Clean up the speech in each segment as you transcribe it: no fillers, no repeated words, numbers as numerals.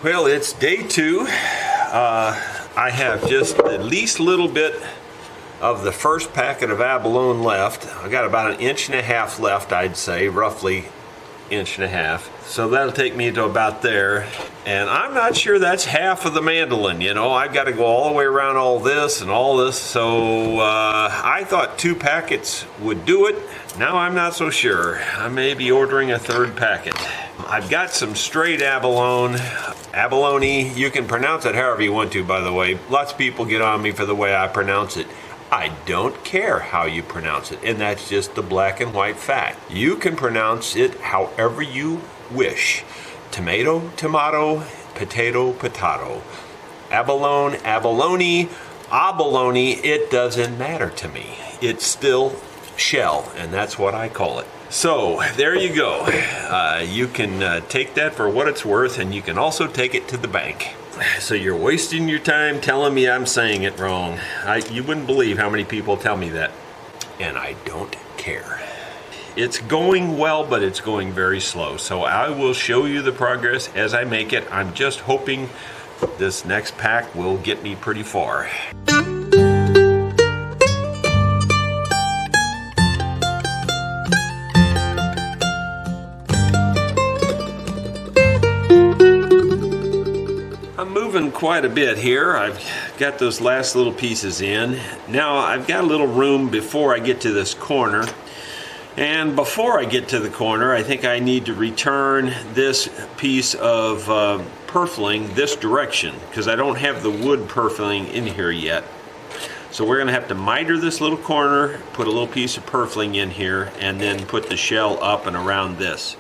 Well, it's day 2. I have just the least little bit of the first packet of abalone left. I got about 1.5 inches left, I'd say, roughly 1.5 inches. So that'll take me to about there. And I'm not sure that's half of the mandolin, you know. I've got to go all the way around all this and all this. So I thought 2 packets would do it. Now I'm not so sure. I may be ordering a 3rd packet. I've got some straight abalone. Abalone, you can pronounce it however you want to, by the way. Lots of people get on me for the way I pronounce it. I don't care how you pronounce it, and that's just the black and white fact. You can pronounce it however you wish. Tomato, tomato, potato, potato. Abalone, abalone, abalone, it doesn't matter to me. It's still shell, and that's what I call it. So there you go. You can take that for what it's worth, and you can also take it to the bank. So you're wasting your time telling me I'm saying it wrong. You wouldn't believe how many people tell me that, and I don't care. It's going well, but it's going very slow. So I will show you the progress as I make it. I'm just hoping this next pack will get me pretty far. I'm moving quite a bit here. I've got those last little pieces in. Now I've got a little room before I get to this corner. And before I get to the corner, I think I need to return this piece of purfling this direction, because I don't have the wood purfling in here yet. So we're going to have to miter this little corner, put a little piece of purfling in here, and then put the shell up and around this.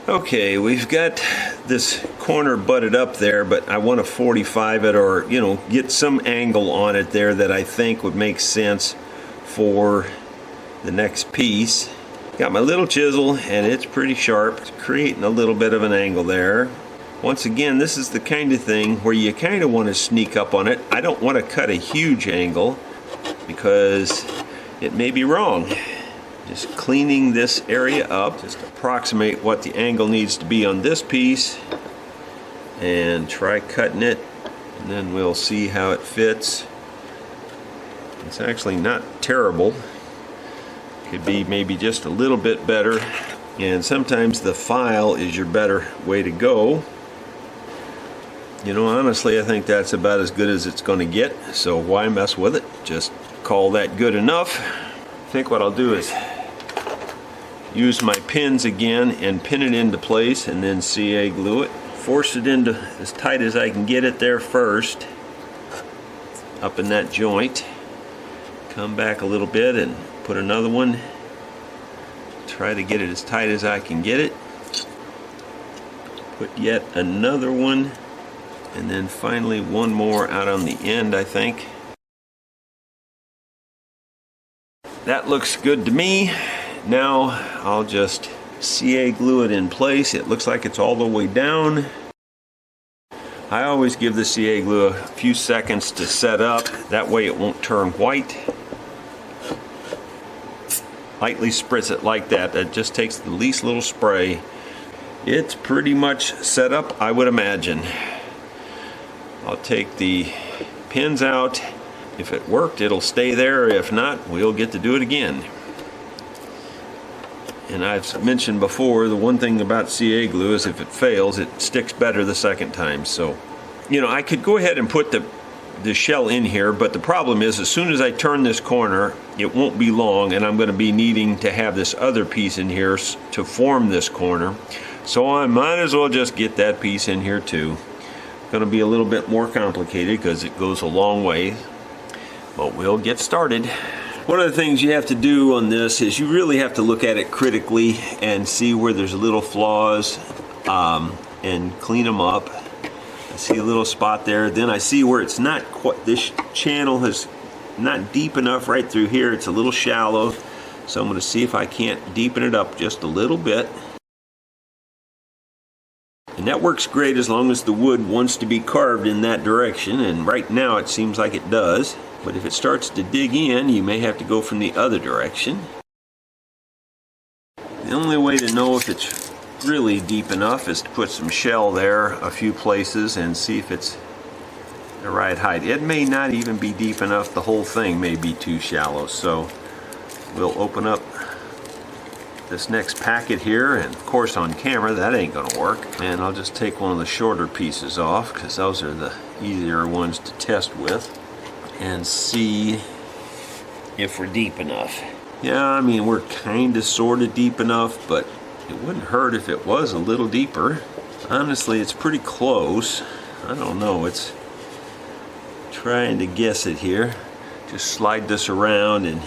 Okay, we've got this corner butted up there, but I want to 45 it, or, you know, get some angle on it there that I think would make sense for the next piece. Got my little chisel, and it's pretty sharp. It's creating a little bit of an angle there. Once again, this is the kind of thing where you kind of want to sneak up on it. I don't want to cut a huge angle because it may be wrong. Just cleaning this area up, just approximate what the angle needs to be on this piece and try cutting it, and then we'll see how it fits. It's actually not terrible. Could be maybe just a little bit better, and sometimes the file is your better way to go. You know, honestly, I think that's about as good as it's going to get, so why mess with it? Just call that good enough. I think what I'll do is use my pins again and pin it into place, and then CA glue it. Force it into as tight as I can get it there first, up in that joint. Come back a little bit and put another one. Try to get it as tight as I can get it. Put yet another one, and then finally one more out on the end, I think. That looks good to me. Now I'll just CA glue it in place. It looks like it's all the way down. I always give the CA glue a few seconds to set up. That way it won't turn white. Lightly spritz it like that. That just takes the least little spray. It's pretty much set up, I would imagine. I'll take the pins out. If it worked, it'll stay there. If not, we'll get to do it again. And I've mentioned before, the one thing about CA glue is if it fails, it sticks better the second time. So, you know, I could go ahead and put the shell in here, but the problem is as soon as I turn this corner, it won't be long, and I'm going to be needing to have this other piece in here to form this corner. So I might as well just get that piece in here too. Going to be a little bit more complicated because it goes a long way, but we'll get started. One of the things you have to do on this is you really have to look at it critically and see where there's little flaws and clean them up. I see a little spot there. Then I see where it's not quite, this channel is not deep enough right through here. It's a little shallow. So I'm going to see if I can't deepen it up just a little bit. And that works great as long as the wood wants to be carved in that direction. And right now it seems like it does. But if it starts to dig in, you may have to go from the other direction. The only way to know if it's really deep enough is to put some shell there a few places and see if it's the right height. It may not even be deep enough. The whole thing may be too shallow. So we'll open up this next packet here, and of course on camera that ain't gonna work. And I'll just take one of the shorter pieces off because those are the easier ones to test with and see if we're deep enough. Yeah, I mean, we're kind of sort of deep enough, but it wouldn't hurt if it was a little deeper. Honestly, it's pretty close. I don't know, it's trying to guess it here. Just slide this around and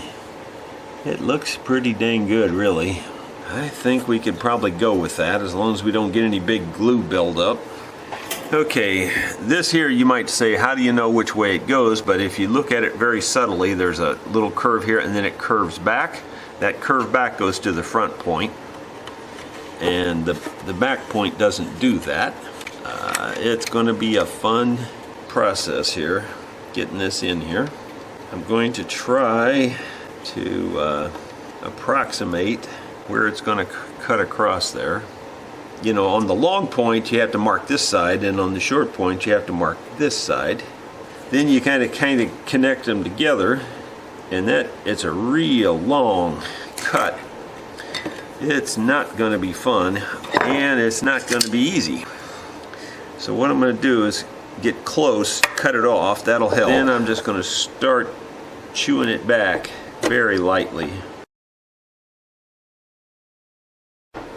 it looks pretty dang good, really. I think we could probably go with that as long as we don't get any big glue buildup. Okay, this here you might say, how do you know which way it goes? But if you look at it very subtly, there's a little curve here and then it curves back. That curve back goes to the front point. And the back point doesn't do that. It's going to be a fun process here, getting this in here. I'm going to try to approximate where it's going to cut across there. You know, on the long point you have to mark this side, and on the short point you have to mark this side. Then you kind of connect them together, and it's a real long cut. It's not going to be fun, and it's not going to be easy. So what I'm going to do is get close, cut it off. That'll help. Then I'm just going to start chewing it back very lightly.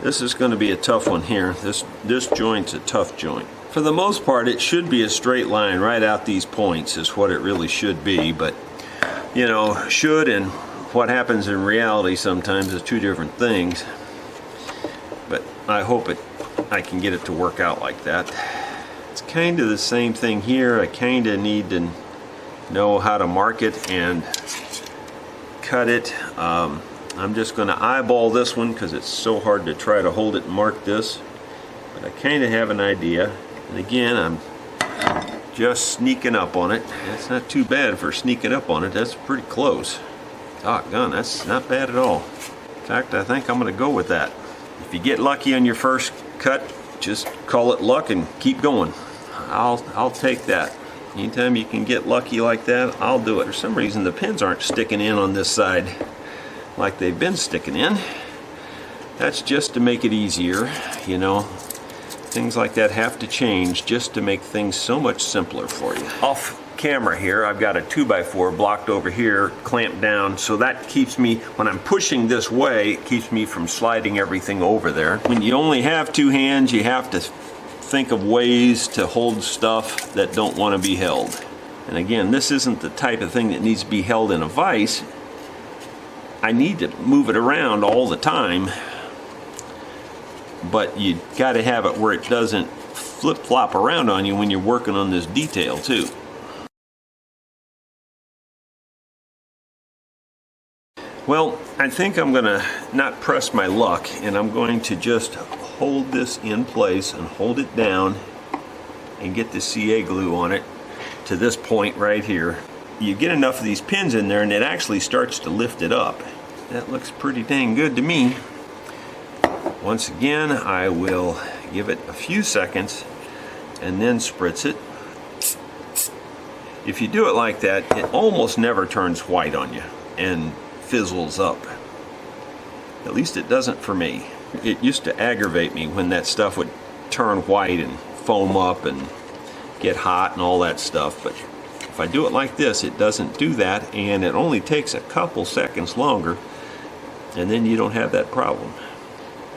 This is going to be a tough one here. This joint's a tough joint. For the most part, it should be a straight line right out these points is what it really should be, but you know, should and what happens in reality sometimes is two different things. But I hope I can get it to work out like that. It's kind of the same thing here. I kind of need to know how to mark it and cut it. I'm just going to eyeball this one because it's so hard to try to hold it and mark this. But I kind of have an idea. And again, I'm just sneaking up on it. That's not too bad for sneaking up on it. That's pretty close. Doggone, that's not bad at all. In fact, I think I'm going to go with that. If you get lucky on your first cut, just call it luck and keep going. I'll take that. Anytime you can get lucky like that, I'll do it. For some reason, the pins aren't sticking in on this side like they've been sticking in. That's just to make it easier, you know. Things like that have to change just to make things so much simpler for you. Off camera here, I've got a 2x4 blocked over here, clamped down, so that keeps me, when I'm pushing this way, it keeps me from sliding everything over there. When you only have two hands, you have to think of ways to hold stuff that don't want to be held. And again, this isn't the type of thing that needs to be held in a vise. I need to move it around all the time, but you got to have it where it doesn't flip-flop around on you when you're working on this detail too. Well, I think I'm going to not press my luck, and I'm going to just hold this in place and hold it down and get the CA glue on it to this point right here. You get enough of these pins in there and it actually starts to lift it up. That looks pretty dang good to me. Once again, I will give it a few seconds and then spritz it. If you do it like that, it almost never turns white on you and fizzles up. At least it doesn't for me. It used to aggravate me when that stuff would turn white and foam up and get hot and all that stuff, but if I do it like this, it doesn't do that, and it only takes a couple seconds longer, and then you don't have that problem.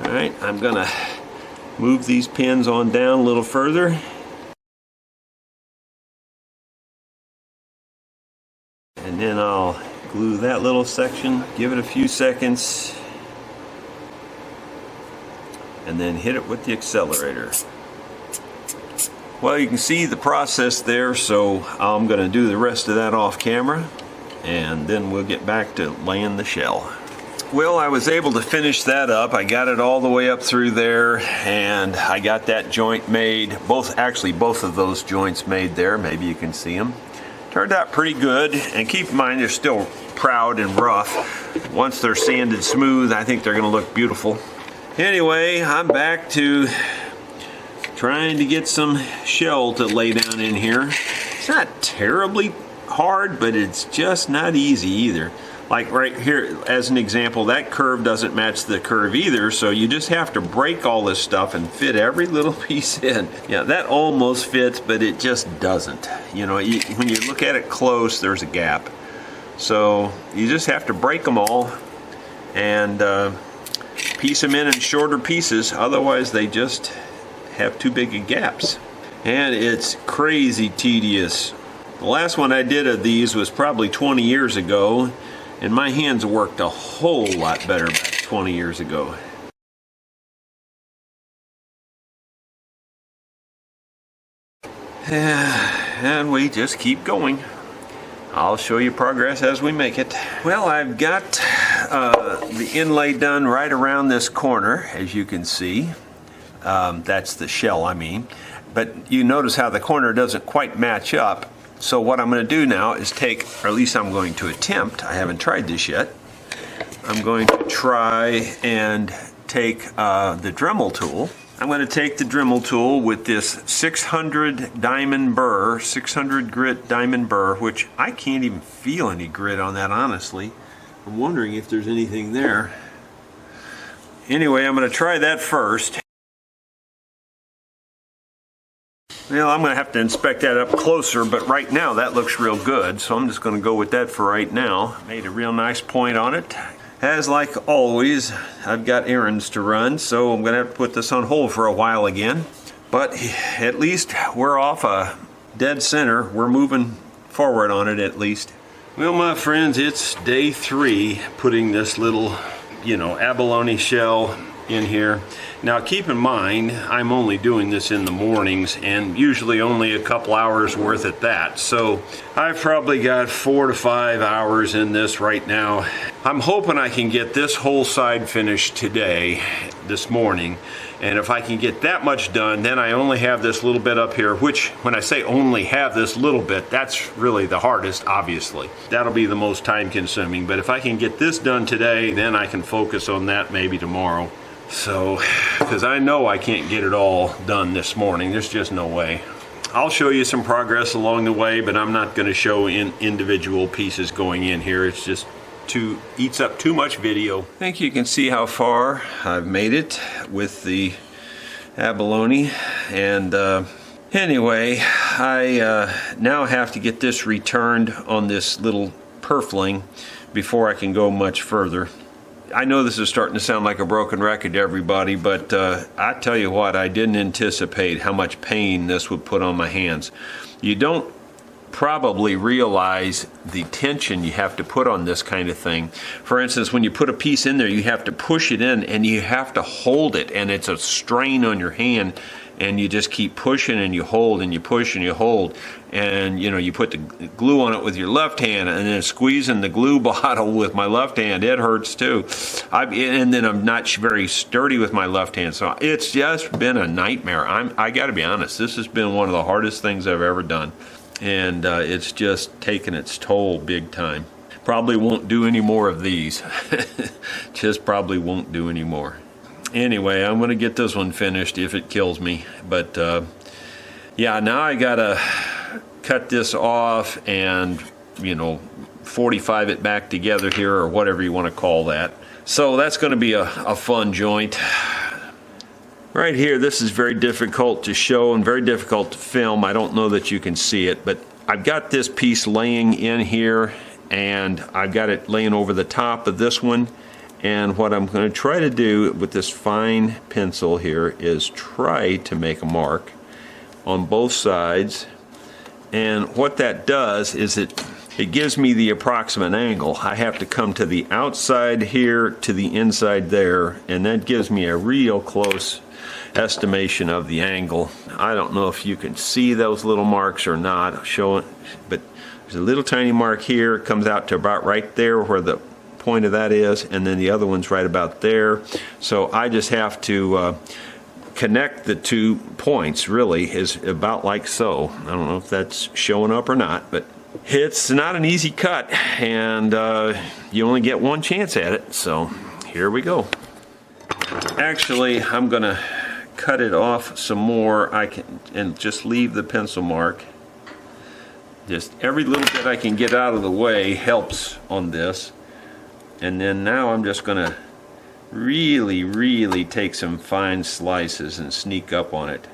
Alright, I'm gonna move these pins on down a little further. And then I'll glue that little section, give it a few seconds, and then hit it with the accelerator. Well, you can see the process there, so I'm going to do the rest of that off camera, and then we'll get back to laying the shell. Well, I was able to finish that up. I got it all the way up through there, and I got that joint made. Both of those joints made there. Maybe you can see them. Turned out pretty good, and keep in mind they're still proud and rough. Once they're sanded smooth, I think they're going to look beautiful. Anyway, I'm back to trying to get some shell to lay down in here. It's not terribly hard, but it's just not easy either. Like right here, as an example, that curve doesn't match the curve either, so you just have to break all this stuff and fit every little piece in. Yeah, that almost fits, but it just doesn't. You know, when you look at it close, there's a gap. So you just have to break them all and piece them in shorter pieces, otherwise they just have too big of gaps. And it's crazy tedious. The last one I did of these was probably 20 years ago, and my hands worked a whole lot better back 20 years ago. And we just keep going. I'll show you progress as we make it. Well, I've got the inlay done right around this corner, as you can see. That's the shell, I mean. But you notice how the corner doesn't quite match up. So what I'm going to do now is take, or at least I'm going to attempt, I haven't tried this yet, I'm going to try and take the Dremel tool. I'm going to take the Dremel tool with this 600 diamond burr, 600 grit diamond burr, which I can't even feel any grit on that, honestly. I'm wondering if there's anything there. Anyway, I'm going to try that first. Well, I'm going to have to inspect that up closer, but right now that looks real good, so I'm just going to go with that for right now. Made a real nice point on it. As like always, I've got errands to run, so I'm going to have to put this on hold for a while again. But at least we're off a dead center. We're moving forward on it at least. Well, my friends, it's day 3 putting this little, abalone shell in here. Now keep in mind, I'm only doing this in the mornings and usually only a couple hours worth at that. So I've probably got 4 to 5 hours in this right now. I'm hoping I can get this whole side finished today, this morning. And if I can get that much done, then I only have this little bit up here, which when I say only have this little bit, that's really the hardest, obviously. That'll be the most time consuming. But if I can get this done today, then I can focus on that maybe tomorrow. So, because I know I can't get it all done this morning. There's just no way. I'll show you some progress along the way, but I'm not going to show individual pieces going in here. It's just eats up too much video. I think you can see how far I've made it with the abalone. And anyway, I now have to get this returned on this little purfling before I can go much further. I know this is starting to sound like a broken record to everybody, but I tell you what, I didn't anticipate how much pain this would put on my hands. You don't probably realize the tension you have to put on this kind of thing. For instance, when you put a piece in there, you have to push it in and you have to hold it, and it's a strain on your hand, and you just keep pushing and you hold and you push and you hold, and you put the glue on it with your left hand, and then squeezing the glue bottle with my left hand, it hurts too. And then I'm not very sturdy with my left hand, so it's just been a nightmare. I got to be honest, this has been one of the hardest things I've ever done. And it's just taken its toll big time. Probably won't do any more of these. Just probably won't do any more. Anyway, I'm going to get this one finished if it kills me. But yeah, now I got to cut this off and, 45 it back together here, or whatever you want to call that. So that's going to be a fun joint. Right here, this is very difficult to show and very difficult to film. I don't know that you can see it, but I've got this piece laying in here, and I've got it laying over the top of this one. And what I'm going to try to do with this fine pencil here is try to make a mark on both sides. And what that does is it gives me the approximate angle. I have to come to the outside here to the inside there, and that gives me a real close estimation of the angle. I don't know if you can see those little marks or not. I'll show it, but there's a little tiny mark here. It comes out to about right there where the point of that is, and then the other one's right about there. So I just have to connect the 2 points, really, is about like so. I don't know if that's showing up or not, but it's not an easy cut, and you only get one chance at it, so here we go. Actually, I'm going to cut it off some more. And just leave the pencil mark. Just every little bit I can get out of the way helps on this. And then now I'm just going to really take some fine slices and sneak up on it.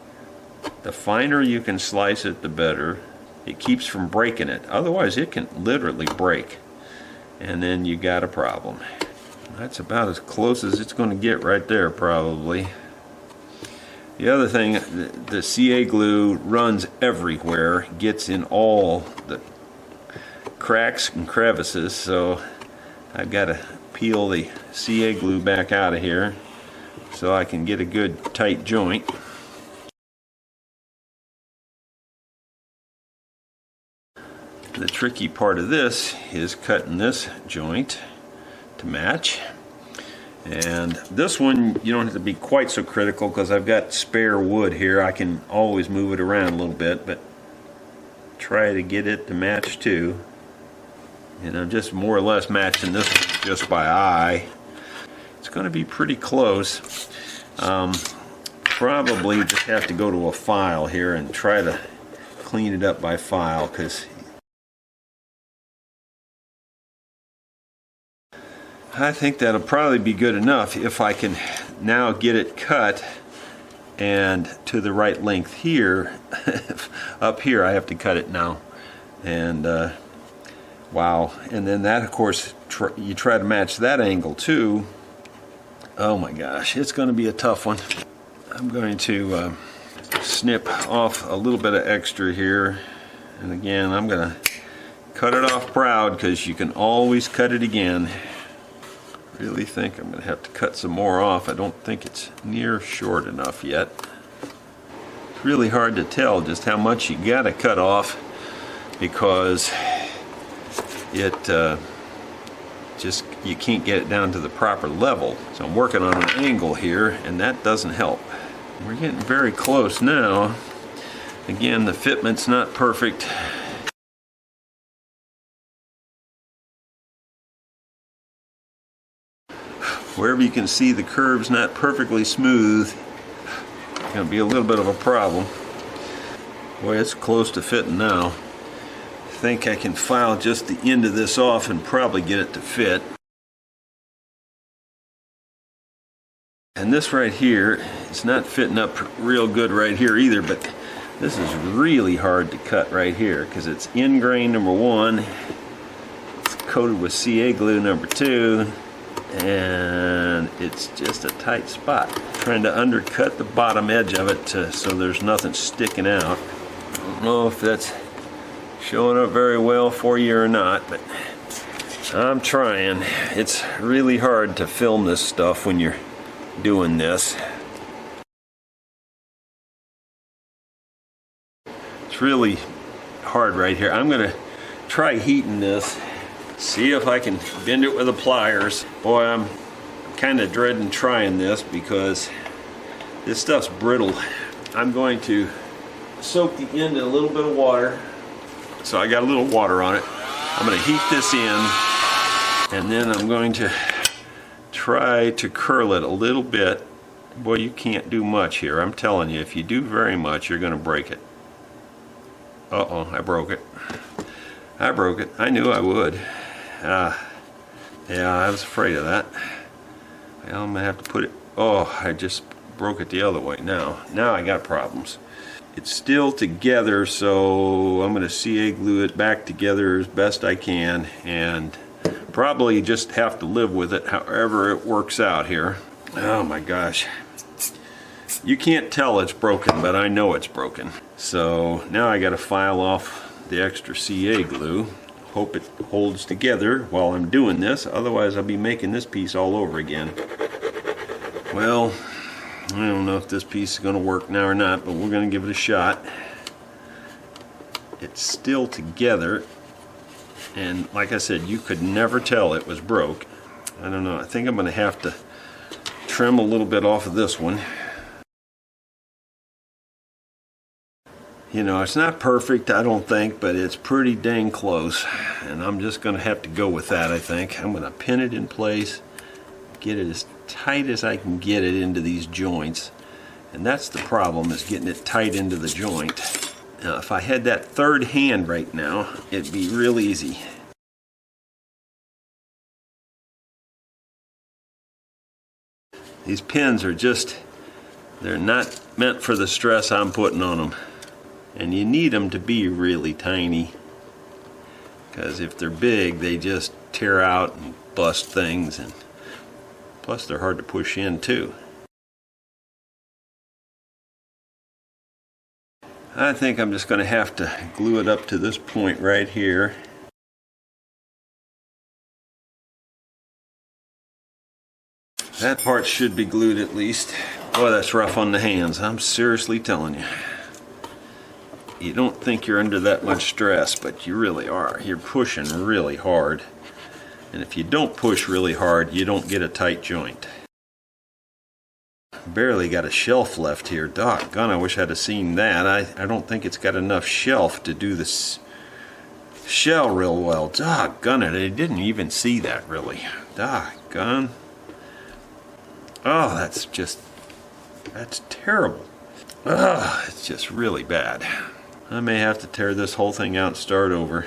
The finer you can slice it, the better. It keeps from breaking it. Otherwise, it can literally break. And then you got a problem. That's about as close as it's going to get right there, probably. The other thing, the CA glue runs everywhere, gets in all the cracks and crevices, so I've got to peel the CA glue back out of here so I can get a good tight joint. The tricky part of this is cutting this joint to match. And this one, you don't have to be quite so critical because I've got spare wood here. I can always move it around a little bit, but try to get it to match too. And I'm just more or less matching this one just by eye. It's going to be pretty close. Probably just have to go to a file here and try to clean it up by file, because I think that'll probably be good enough if I can now get it cut and to the right length here. Up here I have to cut it now, and wow. And then that, of course, you try to match that angle too. Oh my gosh, it's going to be a tough one. I'm going to snip off a little bit of extra here, and again I'm going to cut it off proud, because you can always cut it again. Really think I'm going to have to cut some more off. I don't think it's near short enough yet. It's really hard to tell just how much you got to cut off, because it just, you can't get it down to the proper level. So I'm working on an angle here, and that doesn't help. We're getting very close now. Again, the fitment's not perfect. Wherever you can see the curves not perfectly smooth, it's going to be a little bit of a problem. Boy, it's close to fitting now. I think I can file just the end of this off and probably get it to fit. And this right here, it's not fitting up real good right here either, but this is really hard to cut right here because it's end grain number 1, it's coated with CA glue number 2, and it's just a tight spot. Trying to undercut the bottom edge of it so there's nothing sticking out. I don't know if that's showing up very well for you or not, but I'm trying. It's really hard to film this stuff when you're doing this. It's really hard right here. I'm gonna try heating this, see if I can bend it with the pliers. Boy, I'm kind of dreading trying this because this stuff's brittle. I'm going to soak the end in a little bit of water. So I got a little water on it. I'm going to heat this in, and then I'm going to try to curl it a little bit. Boy, you can't do much here. I'm telling you, if you do very much, you're going to break it. Uh-oh, I broke it. I broke it. I knew I would. Yeah, I was afraid of that. Well, I'm going to have to put it... Oh, I just broke it the other way now. Now I got problems. It's still together, so I'm going to CA glue it back together as best I can, and probably just have to live with it however it works out here. Oh my gosh. You can't tell it's broken, but I know it's broken. So now I got to file off the extra CA glue. Hope it holds together while I'm doing this, otherwise I'll be making this piece all over again. Well, I don't know if this piece is going to work now or not, but we're going to give it a shot. It's still together, and like I said, you could never tell it was broke. I don't know, I think I'm going to have to trim a little bit off of this one. You know, it's not perfect, I don't think, but it's pretty dang close, and I'm just going to have to go with that, I think. I'm going to pin it in place, get it as tight as I can get it into these joints. And that's the problem, is getting it tight into the joint. Now, if I had that third hand right now, it'd be real easy. These pins are just, they're not meant for the stress I'm putting on them. And you need them to be really tiny, because if they're big, they just tear out and bust things, and plus they're hard to push in too. I think I'm just going to have to glue it up to this point right here. That part should be glued at least. Boy, that's rough on the hands. I'm seriously telling you. You don't think you're under that much stress, but you really are. You're pushing really hard. And if you don't push really hard, you don't get a tight joint. Barely got a shelf left here. Doggone, I wish I'd have seen that. I don't think it's got enough shelf to do this shell real well. Doggone it, I didn't even see that really. Doggone. Oh, that's terrible. Oh, it's just really bad. I may have to tear this whole thing out and start over.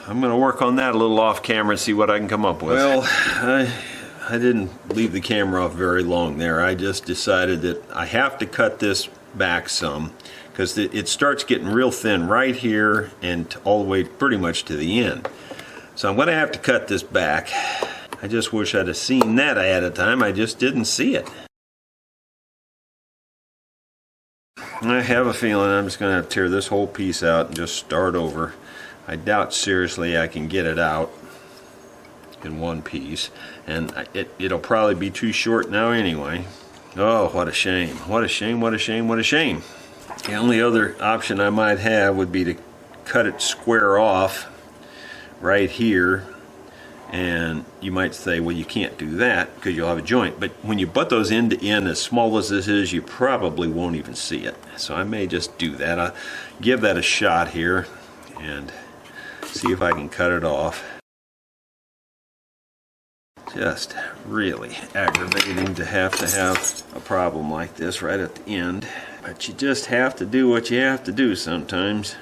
I'm going to work on that a little off camera and see what I can come up with. Well, I didn't leave the camera off very long there. I just decided that I have to cut this back some, because it starts getting real thin right here and all the way pretty much to the end. So I'm going to have to cut this back. I just wish I'd have seen that ahead of time. I just didn't see it. I have a feeling I'm just going to have to tear this whole piece out and just start over. I doubt seriously I can get it out in one piece, and it'll probably be too short now anyway. Oh, what a shame. What a shame, what a shame, what a shame. The only other option I might have would be to cut it square off right here. And you might say, well, you can't do that because you'll have a joint. But when you butt those end to end, as small as this is, you probably won't even see it. So I may just do that. I'll give that a shot here and see if I can cut it off. Just really aggravating to have a problem like this right at the end. But you just have to do what you have to do sometimes.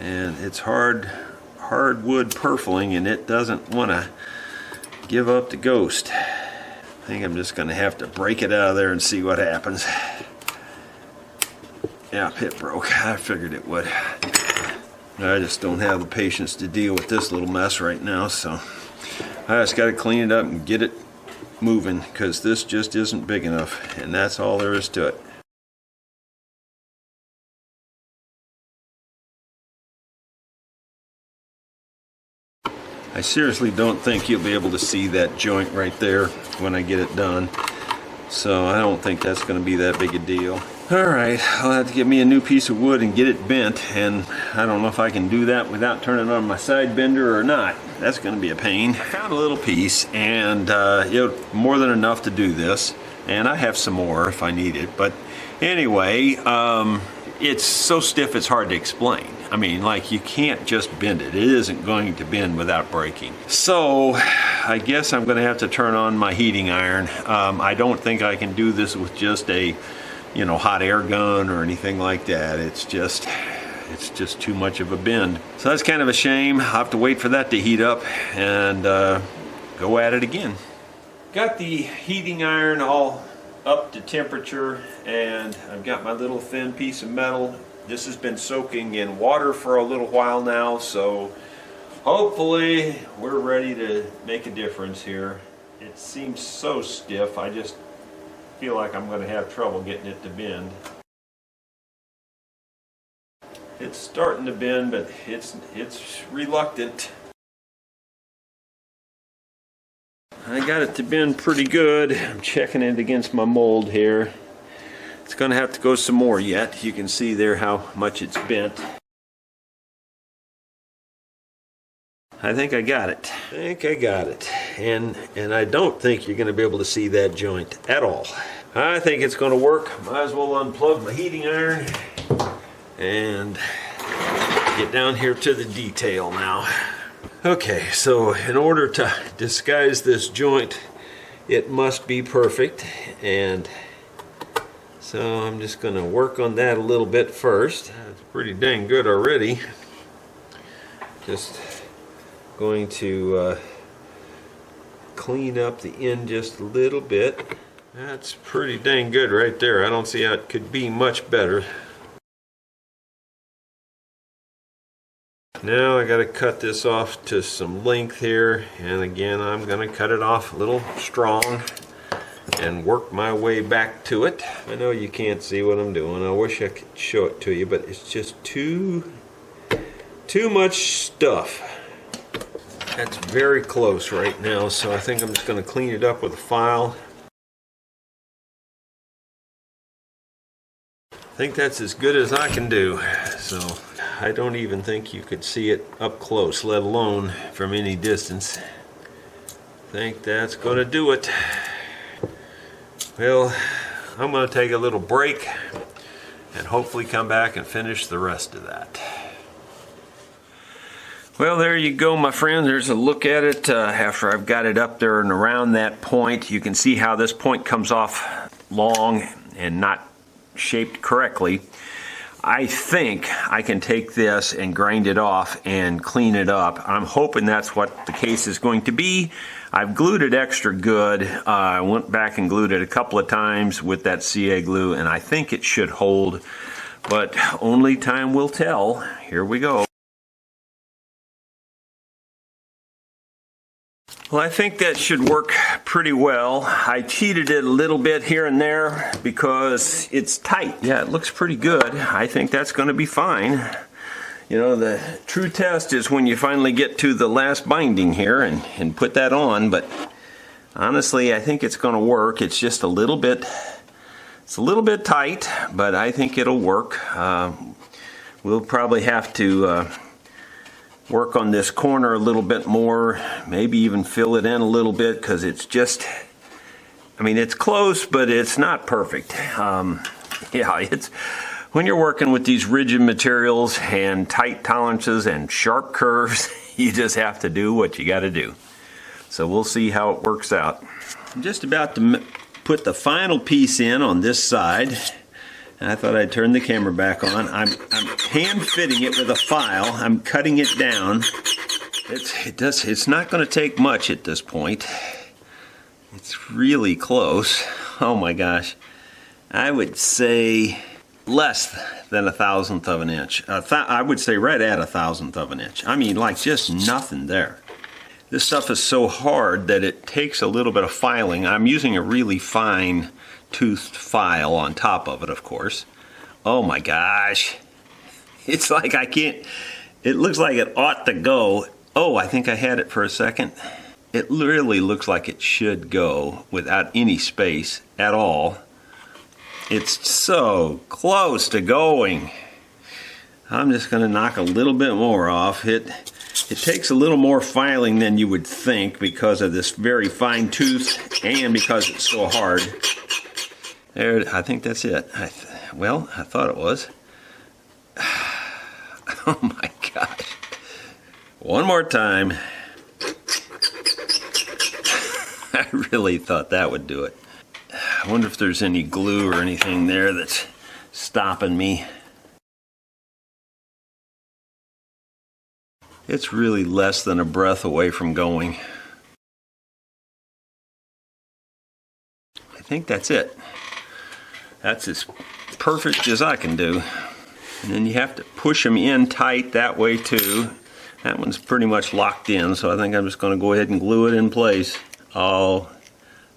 And it's hardwood purfling, and it doesn't want to give up the ghost. I think I'm just going to have to break it out of there and see what happens. Yeah, it broke. I figured it would. I just don't have the patience to deal with this little mess right now, so I just got to clean it up and get it moving, because this just isn't big enough, and that's all there is to it. I seriously don't think you'll be able to see that joint right there when I get it done. So I don't think that's going to be that big a deal. Alright, I'll have to get me a new piece of wood and get it bent, and I don't know if I can do that without turning on my side bender or not. That's going to be a pain. I found a little piece, and more than enough to do this, and I have some more if I need it. But anyway, it's so stiff it's hard to explain. I mean, like, you can't just bend it. It isn't going to bend without breaking. So I guess I'm going to have to turn on my heating iron. I don't think I can do this with just a hot air gun or anything like that. It's just too much of a bend. So that's kind of a shame. I'll have to wait for that to heat up and go at it again. Got the heating iron all up to temperature, and I've got my little thin piece of metal. This has been soaking in water for a little while now, so hopefully we're ready to make a difference here. It seems so stiff, I just feel like I'm going to have trouble getting it to bend. It's starting to bend, but it's reluctant. I got it to bend pretty good. I'm checking it against my mold here. It's going to have to go some more yet. You can see there how much it's bent. I think I got it. And I don't think you're going to be able to see that joint at all. I think it's going to work. Might as well unplug my heating iron and get down here to the detail now. Okay, so in order to disguise this joint, it must be perfect, and so I'm just going to work on that a little bit first. It's pretty dang good already. Just going to clean up the end just a little bit. That's pretty dang good right there. I don't see how it could be much better. Now I got to cut this off to some length here, and again I'm going to cut it off a little strong and work my way back to it. I know you can't see what I'm doing. I wish I could show it to you, but it's just too much stuff. That's very close right now, so I think I'm just going to clean it up with a file. I think that's as good as I can do. So I don't even think you could see it up close, let alone from any distance. I think that's going to do it. Well, I'm going to take a little break and hopefully come back and finish the rest of that. Well, there you go, my friend. There's a look at it after I've got it up there and around that point. You can see how this point comes off long and not shaped correctly. I think I can take this and grind it off and clean it up. I'm hoping that's what the case is going to be. I've glued it extra good. I went back and glued it a couple of times with that CA glue, and I think it should hold, but only time will tell. Here we go. Well, I think that should work pretty well. I cheated it a little bit here and there because it's tight. Yeah, it looks pretty good. I think that's going to be fine. You know, the true test is when you finally get to the last binding here and put that on, but honestly, I think it's going to work. It's just a little bit tight, but I think it'll work. We'll probably have to work on this corner a little bit more, maybe even fill it in a little bit, because it's just, I mean, it's close, but it's not perfect. Yeah, it's when you're working with these rigid materials and tight tolerances and sharp curves, you just have to do what you got to do. So we'll see how it works out. I'm just about to put the final piece in on this side. I thought I'd turn the camera back on. I'm hand fitting it with a file. I'm cutting it down. It's not going to take much at this point. It's really close. Oh my gosh. I would say less than 1/1000th of an inch. I would say right at 1/1000th of an inch. I mean, like just nothing there. This stuff is so hard that it takes a little bit of filing. I'm using a really fine toothed file on top of it, of course. Oh my gosh. It's like I can't, it looks like it ought to go. Oh, I think I had it for a second. It really looks like it should go without any space at all. It's so close to going. I'm just going to knock a little bit more off. It takes a little more filing than you would think because of this very fine tooth and because it's so hard. There, I think that's it. Well, I thought it was. Oh my gosh. One more time. I really thought that would do it. I wonder if there's any glue or anything there that's stopping me. It's really less than a breath away from going. I think that's it. That's as perfect as I can do. And then you have to push them in tight that way too. That one's pretty much locked in, so I think I'm just going to go ahead and glue it in place. Oh,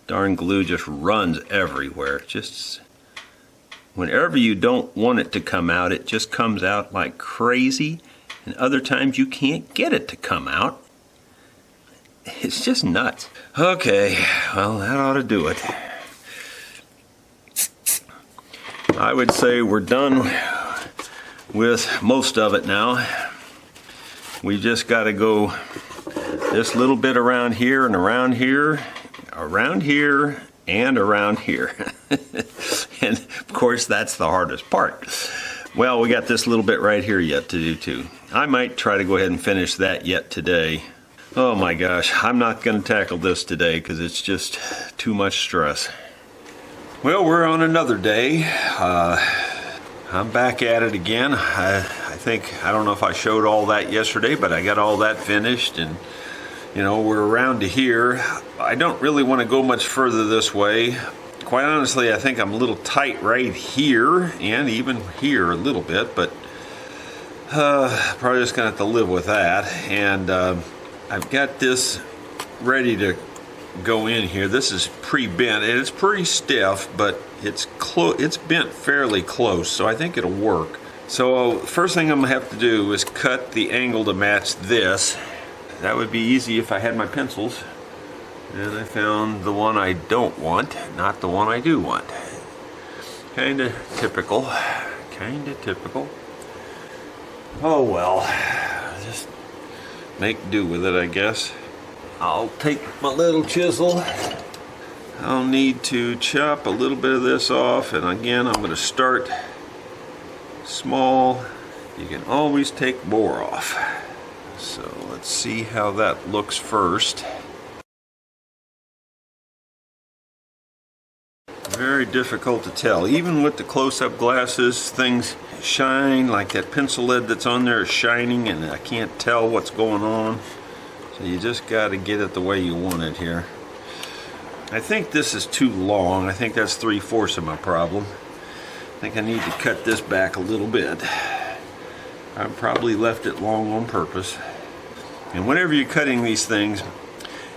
darn glue just runs everywhere. Just whenever you don't want it to come out, it just comes out like crazy. And other times you can't get it to come out. It's just nuts. Okay, well, that ought to do it. I would say we're done with most of it now. We just got to go this little bit around here and around here, around here, and around here. And of course, that's the hardest part. Well, we got this little bit right here yet to do too. I might try to go ahead and finish that yet today. Oh my gosh, I'm not going to tackle this today because it's just too much stress. Well, we're on another day. I'm back at it again. I don't know if I showed all that yesterday, but I got all that finished, and you know, we're around to here. I don't really want to go much further this way. Quite honestly, I think I'm a little tight right here and even here a little bit, but probably just gonna have to live with that. And I've got this ready to go in here. This is pre-bent and it's pretty stiff, but it's bent fairly close, so I think it'll work. So first thing I'm gonna have to do is cut the angle to match this. That would be easy if I had my pencils. And I found the one I don't want, not the one I do want. Kinda typical. Kinda typical. Oh well. Just make do with it, I guess. I'll take my little chisel. I'll need to chop a little bit of this off, and again, I'm gonna start small. You can always take more off. So let's see how that looks first. Very difficult to tell. Even with the close-up glasses, things shine, like that pencil lead that's on there is shining and I can't tell what's going on. So you just got to get it the way you want it here. I think this is too long. I think that's 3/4 of my problem. I think I need to cut this back a little bit. I probably left it long on purpose. And whenever you're cutting these things,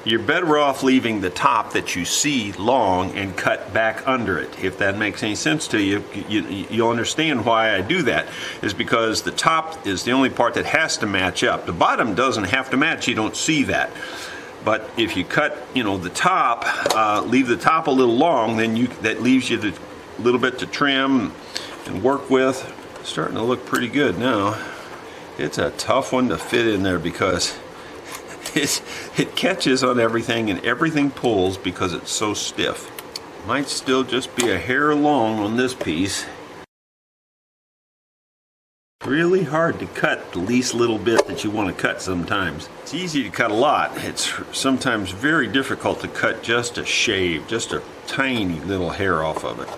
you're better off leaving the top that you see long and cut back under it. If that makes any sense to you, you'll understand why I do that. Is because the top is the only part that has to match up. The bottom doesn't have to match. You don't see that. But if you cut, you know, the top, leave the top a little long, then that leaves you a little bit to trim and work with. It's starting to look pretty good now. It's a tough one to fit in there because it catches on everything and everything pulls because it's so stiff. Might still just be a hair long on this piece. Really hard to cut the least little bit that you want to cut sometimes. It's easy to cut a lot. It's sometimes very difficult to cut just a shave, just a tiny little hair off of it.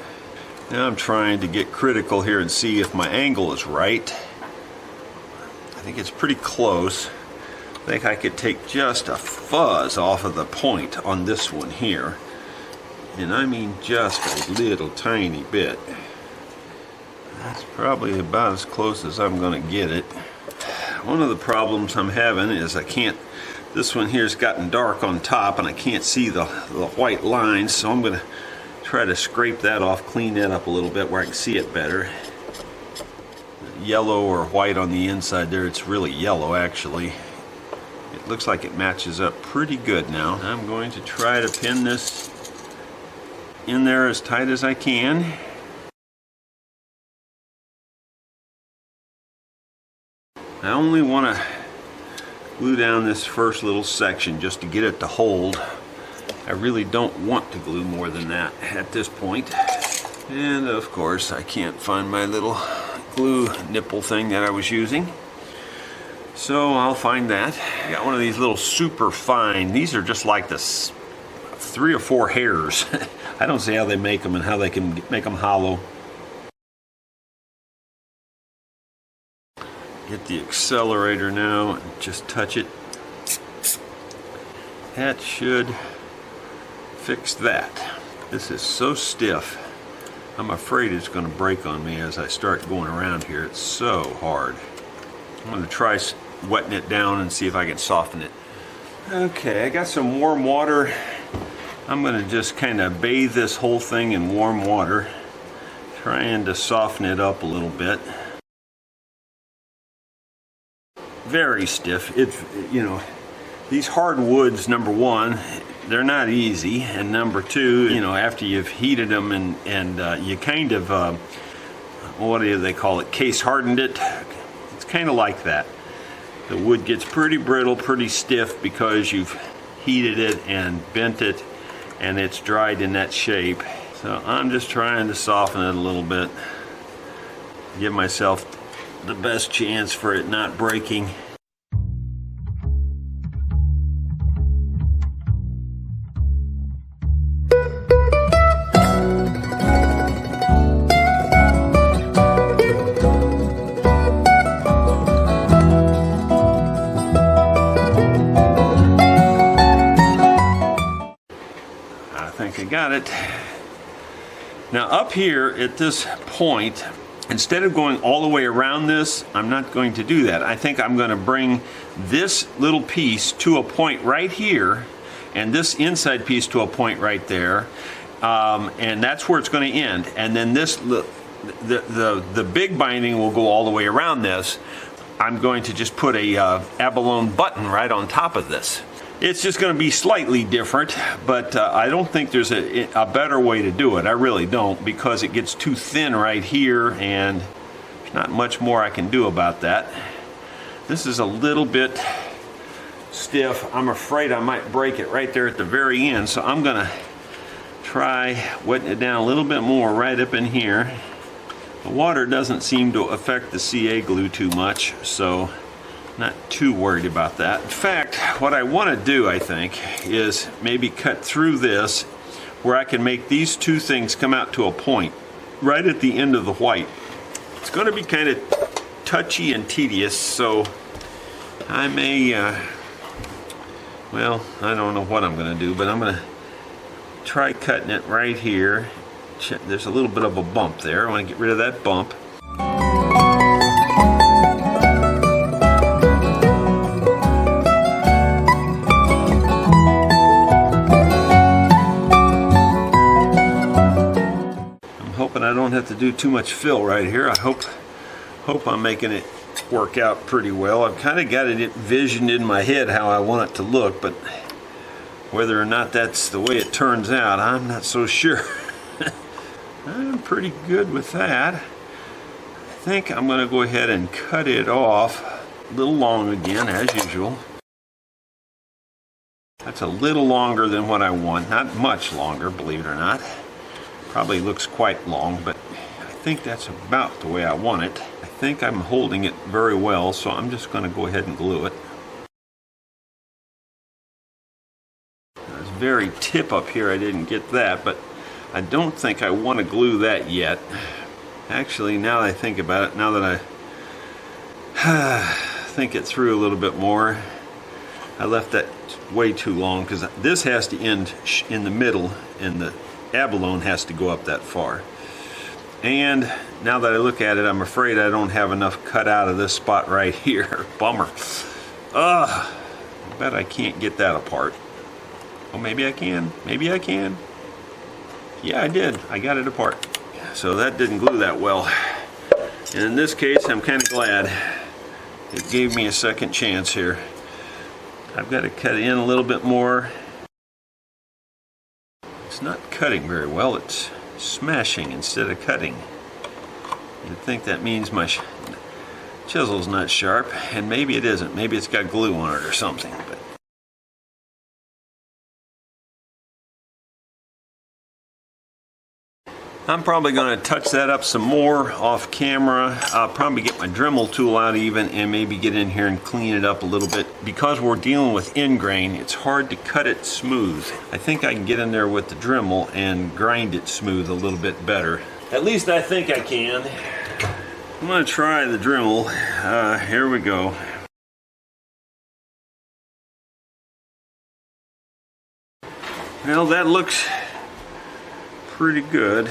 Now I'm trying to get critical here and see if my angle is right. I think it's pretty close. I think I could take just a fuzz off of the point on this one here. And I mean just a little tiny bit. That's probably about as close as I'm going to get it. One of the problems I'm having is this one here's gotten dark on top and I can't see the white lines, so I'm going to try to scrape that off, clean that up a little bit where I can see it better. Yellow or white on the inside there, it's really yellow actually. It looks like it matches up pretty good now. I'm going to try to pin this in there as tight as I can. I only want to glue down this first little section just to get it to hold. I really don't want to glue more than that at this point. And of course I can't find my little glue nipple thing that I was using. So I'll find that. I got one of these little super fine. These are just like this 3 or 4 hairs. I don't see how they make them and how they can make them hollow. Get the accelerator now and just touch it. That should fix that. This is so stiff. I'm afraid it's going to break on me as I start going around here. It's so hard. I'm going to try wetting it down and see if I can soften it. Okay, I got some warm water. I'm going to just kind of bathe this whole thing in warm water, trying to soften it up a little bit. Very stiff. It's, you know, these hardwoods, number one, they're not easy, and number two, you know, after you've heated them and you kind of what do they call it, case hardened it, it's kind of like that. The wood gets pretty brittle, pretty stiff because you've heated it and bent it and it's dried in that shape. So I'm just trying to soften it a little bit, give myself the best chance for it not breaking. think I got it. Now up here at this point, instead of going all the way around this, I'm not going to do that. I think I'm going to bring this little piece to a point right here, and this inside piece to a point right there, and that's where it's going to end. And then this, the big binding will go all the way around this. I'm going to just put a abalone button right on top of this. It's just going to be slightly different, but I don't think there's a better way to do it. I really don't, because it gets too thin right here, and there's not much more I can do about that. This is a little bit stiff. I'm afraid I might break it right there at the very end, so I'm going to try wetting it down a little bit more right up in here. The water doesn't seem to affect the CA glue too much, so not too worried about that. In fact, what I want to do, I think, is maybe cut through this where I can make these two things come out to a point right at the end of the white. It's going to be kind of touchy and tedious, so I may, well, I don't know what I'm going to do, but I'm going to try cutting it right here. There's a little bit of a bump there. I want to get rid of that bump. I don't have to do too much fill right here. I hope I'm making it work out pretty well. I've kind of got it envisioned in my head how I want it to look, but whether or not that's the way it turns out, I'm not so sure. I'm pretty good with that. I think I'm going to go ahead and cut it off a little long again, as usual. That's a little longer than what I want. Not much longer, believe it or not. Probably looks quite long, but I think that's about the way I want it. I think I'm holding it very well, so I'm just going to go ahead and glue it. There's very tip up here, I didn't get that, but I don't think I want to glue that yet. Actually, now that I think about it, now that I think it through a little bit more, I left that way too long because this has to end in the middle and the abalone has to go up that far. And now that I look at it, I'm afraid I don't have enough cut out of this spot right here. Bummer. I bet I can't get that apart. Well, maybe I can. Maybe I can. Yeah, I did. I got it apart. So that didn't glue that well. And in this case, I'm kind of glad. It gave me a second chance here. I've got to cut it in a little bit more. It's not cutting very well, it's smashing instead of cutting. You'd think that means my chisel's not sharp, and maybe it isn't. Maybe it's got glue on it or something. But I'm probably going to touch that up some more off camera. I'll probably get my Dremel tool out even and maybe get in here and clean it up a little bit. Because we're dealing with ingrain, it's hard to cut it smooth. I think I can get in there with the Dremel and grind it smooth a little bit better. At least I think I can. I'm going to try the Dremel. Here we go. Well, that looks pretty good.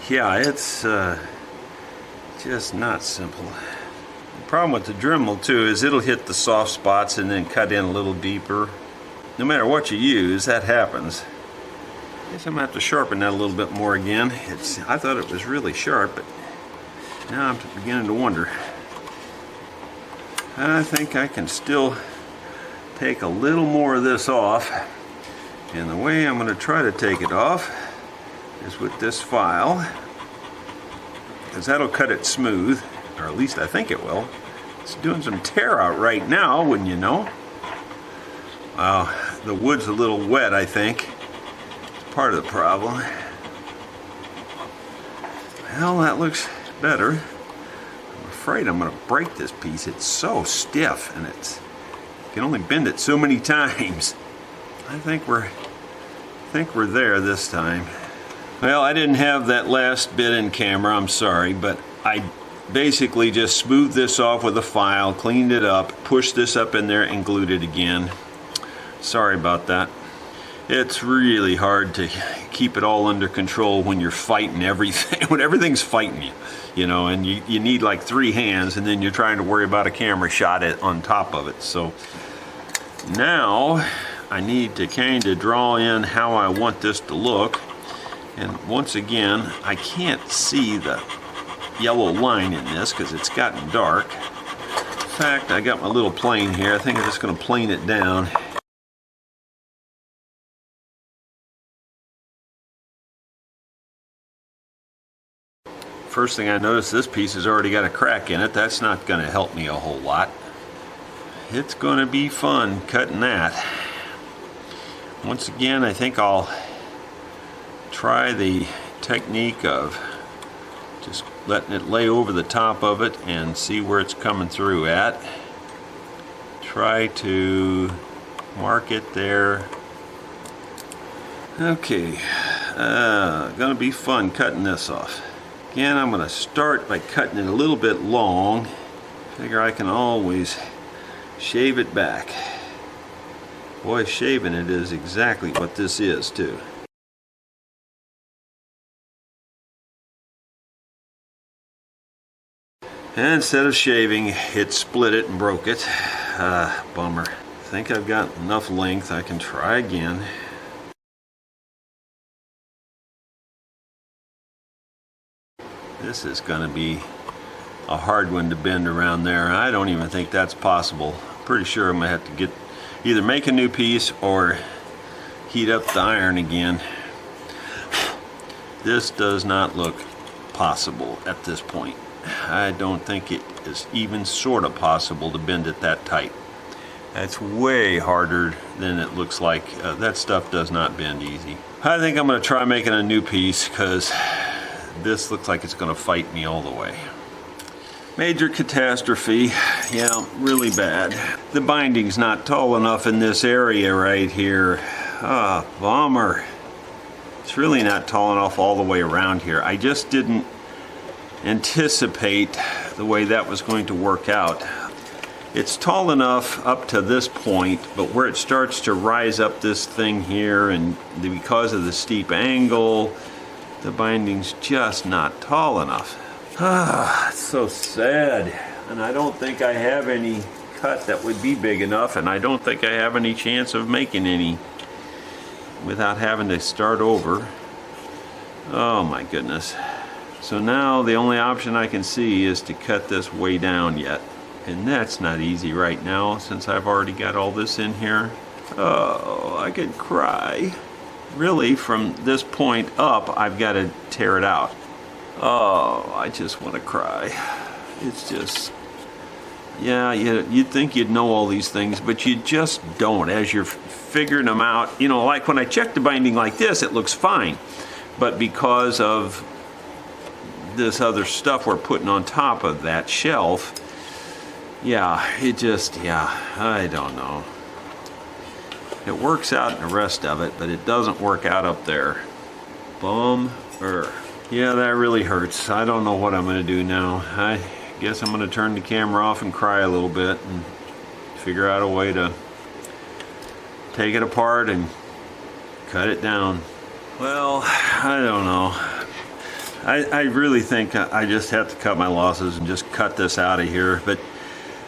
Yeah, it's just not simple. The problem with the Dremel too is it'll hit the soft spots and then cut in a little deeper. No matter what you use, that happens. I guess I'm gonna have to sharpen that a little bit more again. I thought it was really sharp, but now I'm beginning to wonder. I think I can still take a little more of this off. And the way I'm going to try to take it off is with this file, because that'll cut it smooth, or at least I think it will. It's doing some tear out right now, wouldn't you know? The wood's a little wet, I think. It's part of the problem. Well, that looks better. I'm afraid I'm going to break this piece. It's so stiff, and you can only bend it so many times. I think we're there this time. Well, I didn't have that last bit in camera, I'm sorry, but I basically just smoothed this off with a file, cleaned it up, pushed this up in there and glued it again. Sorry about that. It's really hard to keep it all under control when you're fighting everything, when everything's fighting you, you know, and you need like 3 hands, and then you're trying to worry about a camera shot on top of it. So now I need to kind of draw in how I want this to look. And once again, I can't see the yellow line in this because it's gotten dark. In fact, I got my little plane here. I think I'm just going to plane it down. First thing I notice, this piece has already got a crack in it. That's not going to help me a whole lot. It's going to be fun cutting that. Once again, I think I'll try the technique of just letting it lay over the top of it and see where it's coming through at. Try to mark it there. Okay, gonna be fun cutting this off. Again, I'm gonna start by cutting it a little bit long. Figure I can always shave it back. Boy, shaving it is exactly what this is too. And instead of shaving, it split it and broke it. Bummer. I think I've got enough length. I can try again. This is going to be a hard one to bend around there. I don't even think that's possible. I'm pretty sure I'm going to have to either make a new piece or heat up the iron again. This does not look possible at this point. I don't think it is even sort of possible to bend it that tight. That's way harder than it looks like. That stuff does not bend easy. I think I'm going to try making a new piece because this looks like it's going to fight me all the way. Major catastrophe. Yeah, really bad. The binding's not tall enough in this area right here. Ah, bummer. It's really not tall enough all the way around here. I just didn't anticipate the way that was going to work out. It's tall enough up to this point, but where it starts to rise up this thing here, and because of the steep angle, the binding's just not tall enough. Ah, it's so sad. And I don't think I have any cut that would be big enough, and I don't think I have any chance of making any without having to start over. Oh my goodness. So now the only option I can see is to cut this way down yet. And that's not easy right now since I've already got all this in here. Oh, I could cry. Really, from this point up, I've got to tear it out. Oh, I just want to cry. It's just, yeah, you'd think you'd know all these things, but you just don't as you're figuring them out. You know, like when I check the binding like this, it looks fine. But because of this other stuff we're putting on top of that shelf, yeah, it just, yeah, I don't know. It works out in the rest of it, but it doesn't work out up there. Bummer. Yeah, that really hurts. I don't know what I'm going to do now. I guess I'm going to turn the camera off and cry a little bit and figure out a way to take it apart and cut it down. Well, I don't know. I really think I just have to cut my losses and just cut this out of here. But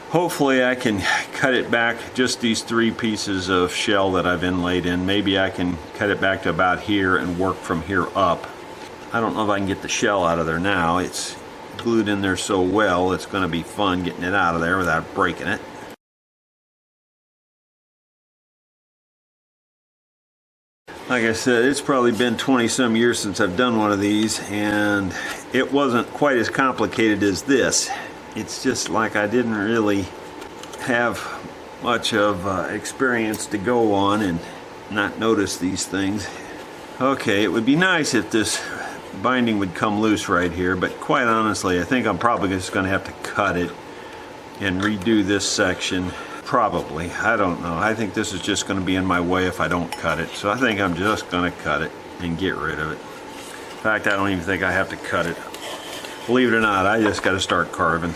hopefully I can cut it back, just these 3 pieces of shell that I've inlaid in. Maybe I can cut it back to about here and work from here up. I don't know if I can get the shell out of there now. It's glued in there so well, it's going to be fun getting it out of there without breaking it. Like I said, it's probably been 20 some years since I've done one of these, and it wasn't quite as complicated as this. It's just like I didn't really have much of experience to go on and not notice these things. Okay, it would be nice if this binding would come loose right here, but quite honestly, I think I'm probably just going to have to cut it and redo this section. Probably. I don't know. I think this is just going to be in my way if I don't cut it. So I think I'm just going to cut it and get rid of it. In fact, I don't even think I have to cut it. Believe it or not, I just got to start carving.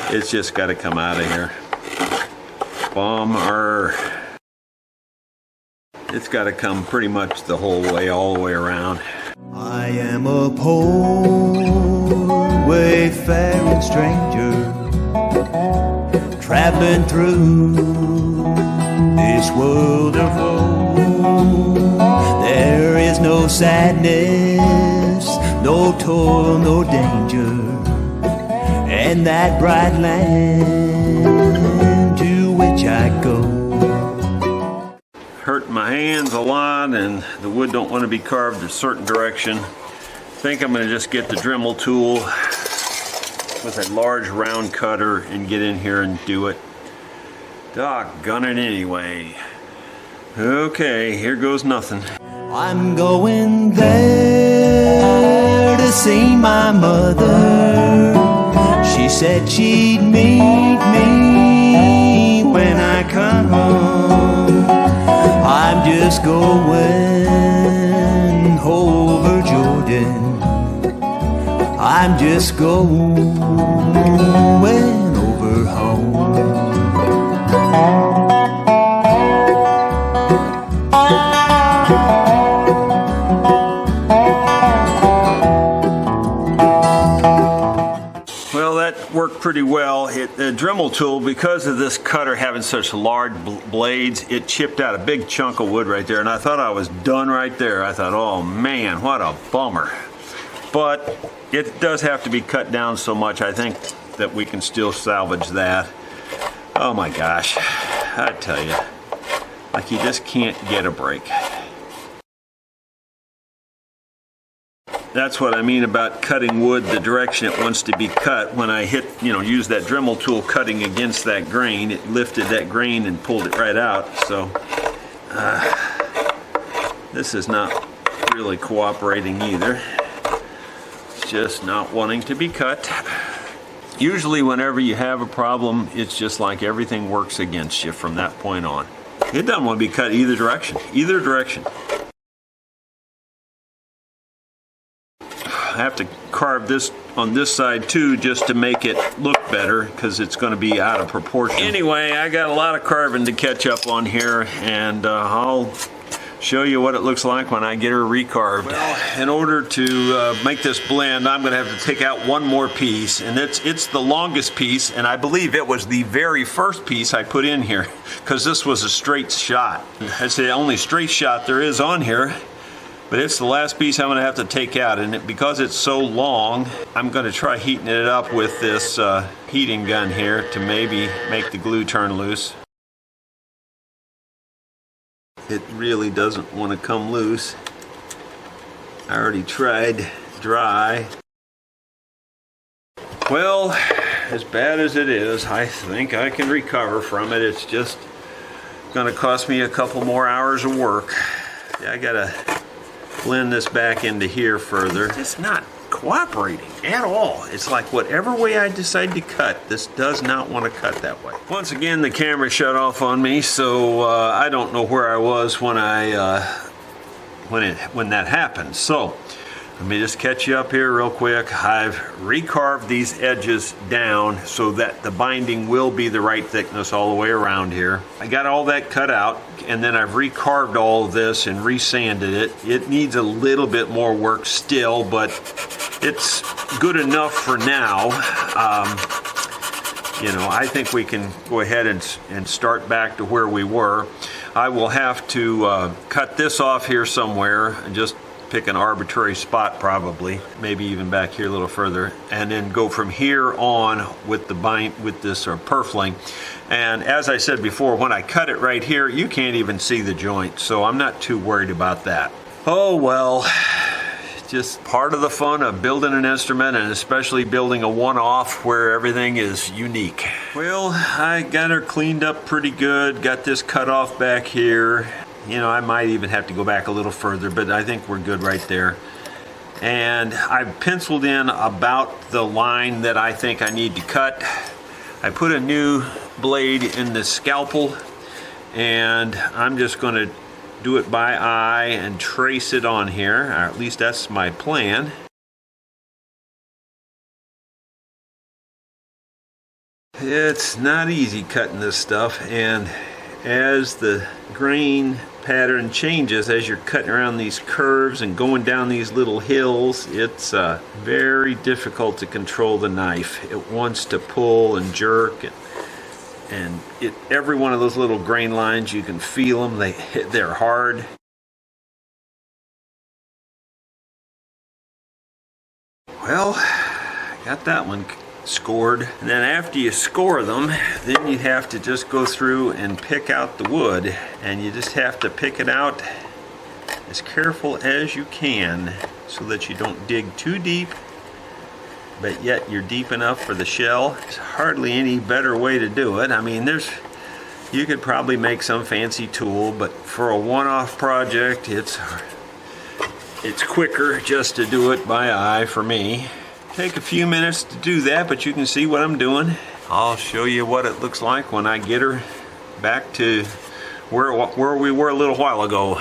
It's just got to come out of here. Bummer. It's got to come pretty much the whole way, all the way around. I am a poor wayfaring stranger, traveling through this world of woe. There is no sadness, no toil, no danger, in that bright land to which I go. Hurt my hands a lot, and the wood don't want to be carved a certain direction. I think I'm going to just get the Dremel tool with a large round cutter and get in here and do it. Doggone it anyway. Okay, here goes nothing. I'm going there to see my mother. She said she'd meet me when I come home. I'm just going over Jordan. I'm just going over home. Well, that worked pretty well. The Dremel tool, because of this cutter having such large blades, it chipped out a big chunk of wood right there, and I thought I was done right there. I thought, oh man, what a bummer. But it does have to be cut down so much, I think that we can still salvage that. Oh my gosh, I tell you, like you just can't get a break. That's what I mean about cutting wood the direction it wants to be cut. When I hit, use that Dremel tool cutting against that grain, it lifted that grain and pulled it right out. So this is not really cooperating either. It's just not wanting to be cut. Usually whenever you have a problem, it's just like everything works against you from that point on. It doesn't want to be cut either direction. Either direction. I have to carve this on this side too, just to make it look better, because it's going to be out of proportion. Anyway, I got a lot of carving to catch up on here, and I'll show you what it looks like when I get her recarved. Well, in order to make this blend, I'm going to have to take out one more piece, and it's the longest piece, and I believe it was the very first piece I put in here, because this was a straight shot. It's the only straight shot there is on here. But it's the last piece I'm going to have to take out, and because it's so long, I'm going to try heating it up with this heating gun here to maybe make the glue turn loose. It really doesn't want to come loose. I already tried dry. Well, as bad as it is, I think I can recover from it. It's just going to cost me a couple more hours of work. Yeah, I got to blend this back into here further. It's just not cooperating at all. It's like whatever way I decide to cut, this does not want to cut that way. Once again, the camera shut off on me, so I don't know where I was when when that happened. So let me just catch you up here real quick. I've recarved these edges down so that the binding will be the right thickness all the way around here. I got all that cut out, and then I've recarved all of this and resanded it. It needs a little bit more work still, but it's good enough for now. I think we can go ahead and start back to where we were. I will have to cut this off here somewhere and just pick an arbitrary spot, probably, maybe even back here a little further, and then go from here on with the this purfling. And as I said before, when I cut it right here, you can't even see the joint, so I'm not too worried about that. Oh well, just part of the fun of building an instrument, and especially building a one-off where everything is unique. Well, I got her cleaned up pretty good, got this cut off back here. I might even have to go back a little further, but I think we're good right there. And I've penciled in about the line that I think I need to cut. I put a new blade in the scalpel, and I'm just going to do it by eye and trace it on here, or at least that's my plan. It's not easy cutting this stuff, and as the grain pattern changes as you're cutting around these curves and going down these little hills. It's very difficult to control the knife. It wants to pull and jerk, and every one of those little grain lines, you can feel them. They're hard. Well, got that one scored. And then after you score them, then you have to just go through and pick out the wood, and you just have to pick it out as careful as you can so that you don't dig too deep, but yet you're deep enough for the shell. There's hardly any better way to do it. I mean, you could probably make some fancy tool, but for a one-off project, it's quicker just to do it by eye for me. Take a few minutes to do that, but you can see what I'm doing. I'll show you what it looks like when I get her back to where we were a little while ago.